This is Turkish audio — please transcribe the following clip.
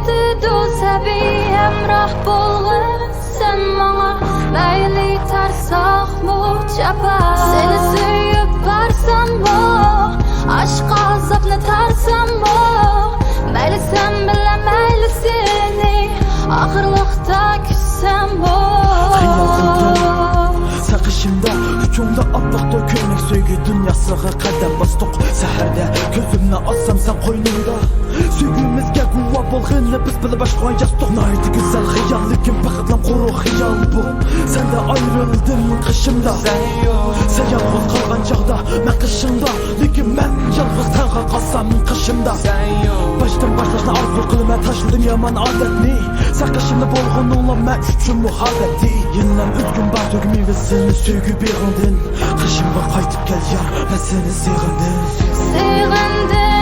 Öğütüdü tabi emrah bolğun sen bana. Meyli tarsak mu çapa. Seni suyup barsam mı? Aşk azapını tarsam mı? Meyli sen bile meyli seni. Ahırlıkta küssem mi? Sakışımda, hükümde atlaqda köynək söygü dünyasıға qədəm bastık. Səhərdə gözümlə assam sen qoynumda. Söygümüzge quva bolğunla biz bilə başqan yastık. Naydı güzel xiyal, lekin baxtlam quru xiyal bu. Sen de ayrıldın qışımda. Sen yalğız qalğan çağda, mən qışında. Lekin mən yalğız tənha qalsam qışımda. Başdan başlaşına arzu qılma taşıdım yaman adetni. Sen qışımda bolğununla mən üçün muhabbeti. Yeniləm üzgün bar dögmi ve seni söygü beğendin. Qışımda qaytıp gel yar, mən seni sığındım. Sığındım